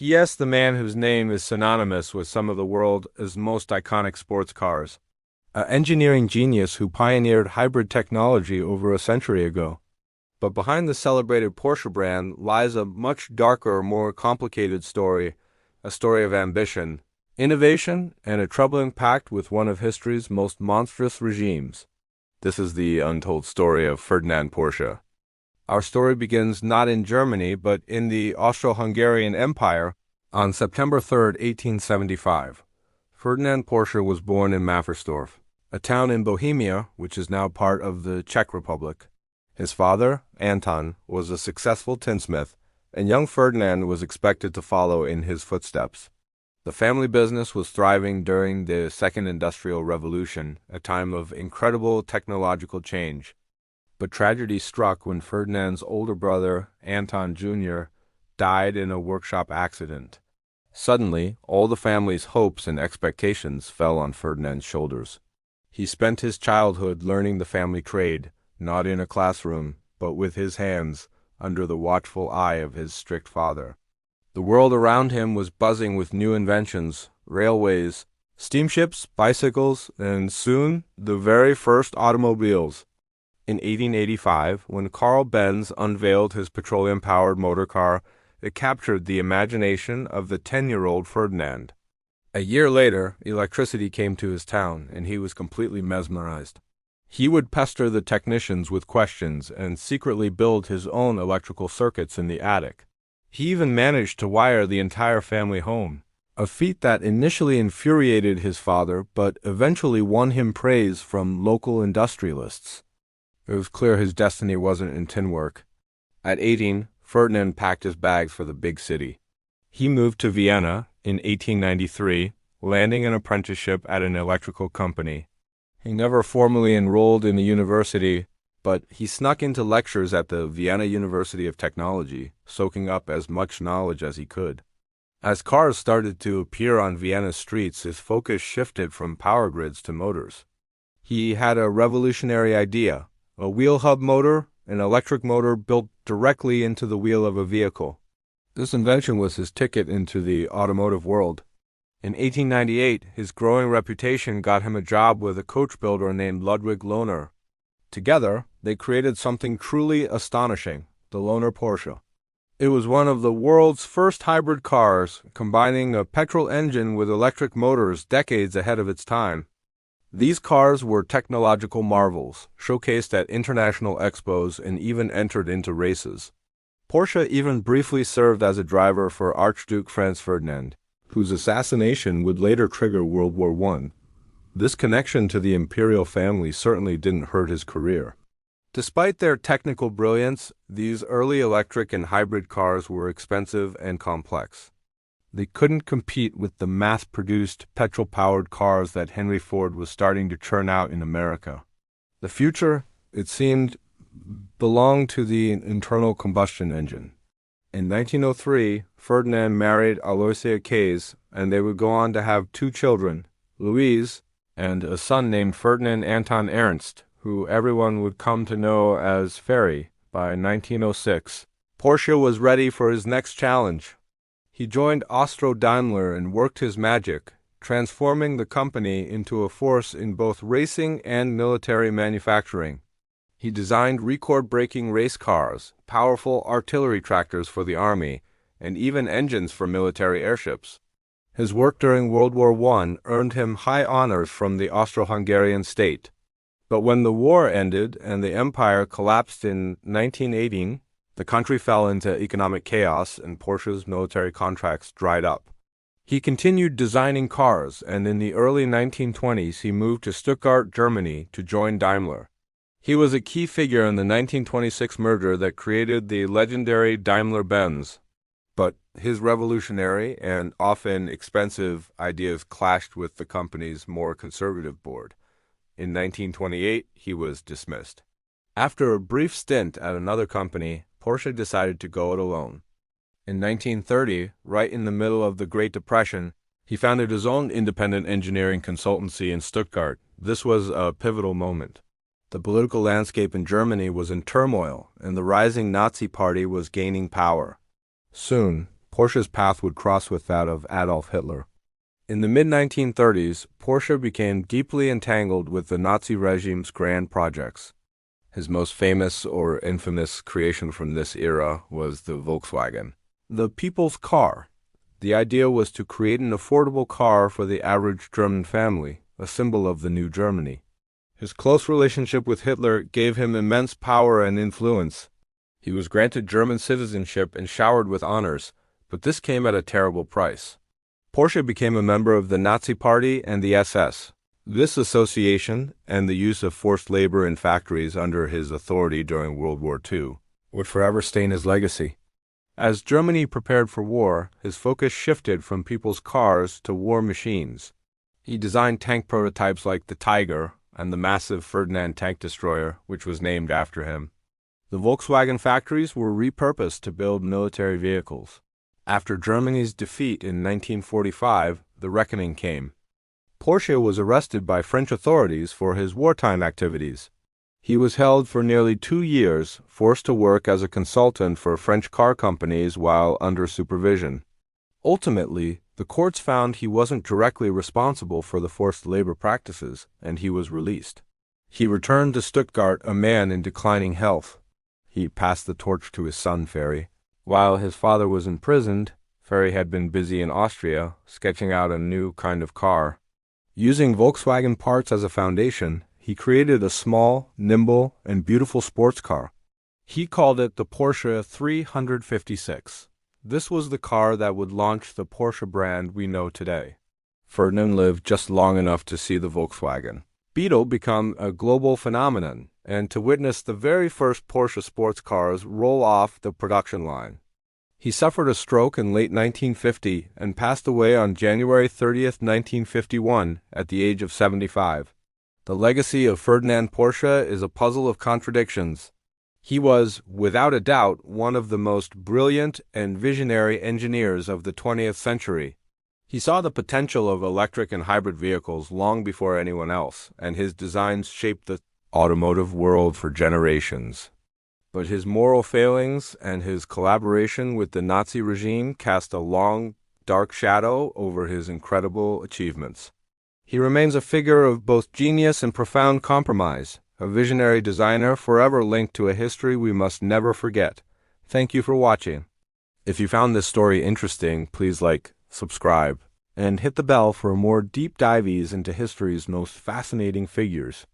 Yes, the man whose name is synonymous with some of the world's most iconic sports cars. An engineering genius who pioneered hybrid technology over a century ago. But behind the celebrated Porsche brand lies a much darker, more complicated story, a story of ambition, innovation, and a troubling pact with one of history's most monstrous regimes. This is the untold story of Ferdinand Porsche. Our story begins not in Germany, but in the Austro-Hungarian Empire on September 3, 1875. Ferdinand Porsche was born in Mafferstorf, a town in Bohemia, which is now part of the Czech Republic. His father, Anton, was a successful tinsmith, and young Ferdinand was expected to follow in his footsteps. The family business was thriving during the Second Industrial Revolution, a time of incredible technological change. But tragedy struck when Ferdinand's older brother, Anton Jr., died in a workshop accident. Suddenly, all the family's hopes and expectations fell on Ferdinand's shoulders. He spent his childhood learning the family trade, not in a classroom, but with his hands, under the watchful eye of his strict father. The world around him was buzzing with new inventions, railways, steamships, bicycles, and soon the very first automobiles. In 1885, when Carl Benz unveiled his petroleum-powered motor car, it captured the imagination of the 10-year-old Ferdinand. A year later, electricity came to his town, and he was completely mesmerized. He would pester the technicians with questions and secretly build his own electrical circuits in the attic. He even managed to wire the entire family home, a feat that initially infuriated his father but eventually won him praise from local industrialists. It was clear his destiny wasn't in tin work. At 18, Ferdinand packed his bags for the big city. He moved to Vienna in 1893, landing an apprenticeship at an electrical company. He never formally enrolled in the university, but he snuck into lectures at the Vienna University of Technology, soaking up as much knowledge as he could. As cars started to appear on Vienna's streets, his focus shifted from power grids to motors. He had a revolutionary idea: a wheel hub motor, an electric motor built directly into the wheel of a vehicle. This invention was his ticket into the automotive world. In 1898, his growing reputation got him a job with a coach builder named Ludwig Lohner. Together, they created something truly astonishing, the Lohner Porsche. It was one of the world's first hybrid cars, combining a petrol engine with electric motors decades ahead of its time. These cars were technological marvels, showcased at international expos and even entered into races. Porsche even briefly served as a driver for Archduke Franz Ferdinand, whose assassination would later trigger World War I. This connection to the imperial family certainly didn't hurt his career. Despite their technical brilliance, these early electric and hybrid cars were expensive and complex. They couldn't compete with the mass-produced petrol-powered cars that Henry Ford was starting to churn out in America. The future, it seemed, belonged to the internal combustion engine. In 1903, Ferdinand married Aloysia Kays, and they would go on to have two children, Louise, and a son named Ferdinand Anton Ernst, who everyone would come to know as Ferry. By 1906, Porsche was ready for his next challenge. He joined Austro-Daimler and worked his magic, transforming the company into a force in both racing and military manufacturing. He designed record-breaking race cars, powerful artillery tractors for the army, and even engines for military airships. His work during World War I earned him high honors from the Austro-Hungarian state. But when the war ended and the empire collapsed in 1918, the country fell into economic chaos and Porsche's military contracts dried up. He continued designing cars, and in the early 1920s he moved to Stuttgart, Germany to join Daimler. He was a key figure in the 1926 merger that created the legendary Daimler-Benz. But his revolutionary and often expensive ideas clashed with the company's more conservative board. In 1928, he was dismissed. After a brief stint at another company, Porsche decided to go it alone. In 1930, right in the middle of the Great Depression, he founded his own independent engineering consultancy in Stuttgart. This was a pivotal moment. The political landscape in Germany was in turmoil, and the rising Nazi Party was gaining power. Soon, Porsche's path would cross with that of Adolf Hitler. In the mid-1930s, Porsche became deeply entangled with the Nazi regime's grand projects. His most famous or infamous creation from this era was the Volkswagen, the people's car. The idea was to create an affordable car for the average German family, a symbol of the new Germany. His close relationship with Hitler gave him immense power and influence. He was granted German citizenship and showered with honors, but this came at a terrible price. Porsche became a member of the Nazi Party and the SS. This association, and the use of forced labor in factories under his authority during World War II, would forever stain his legacy. As Germany prepared for war, his focus shifted from people's cars to war machines. He designed tank prototypes like the Tiger and the massive Ferdinand tank destroyer, which was named after him. The Volkswagen factories were repurposed to build military vehicles. After Germany's defeat in 1945, the reckoning came. Porsche was arrested by French authorities for his wartime activities. He was held for nearly 2 years, forced to work as a consultant for French car companies while under supervision. Ultimately, the courts found he wasn't directly responsible for the forced labor practices, and he was released. He returned to Stuttgart a man in declining health. He passed the torch to his son, Ferry. While his father was imprisoned, Ferry had been busy in Austria, sketching out a new kind of car. Using Volkswagen parts as a foundation, he created a small, nimble, and beautiful sports car. He called it the Porsche 356. This was the car that would launch the Porsche brand we know today. Ferdinand lived just long enough to see the Volkswagen Beetle become a global phenomenon, and to witness the very first Porsche sports cars roll off the production line. He suffered a stroke in late 1950 and passed away on January 30th, 1951, at the age of 75. The legacy of Ferdinand Porsche is a puzzle of contradictions. He was, without a doubt, one of the most brilliant and visionary engineers of the 20th century. He saw the potential of electric and hybrid vehicles long before anyone else, and his designs shaped the automotive world for generations. But his moral failings and his collaboration with the Nazi regime cast a long, dark shadow over his incredible achievements. He remains a figure of both genius and profound compromise, a visionary designer forever linked to a history we must never forget. Thank you for watching. If you found this story interesting, please like, subscribe, and hit the bell for more deep dives into history's most fascinating figures.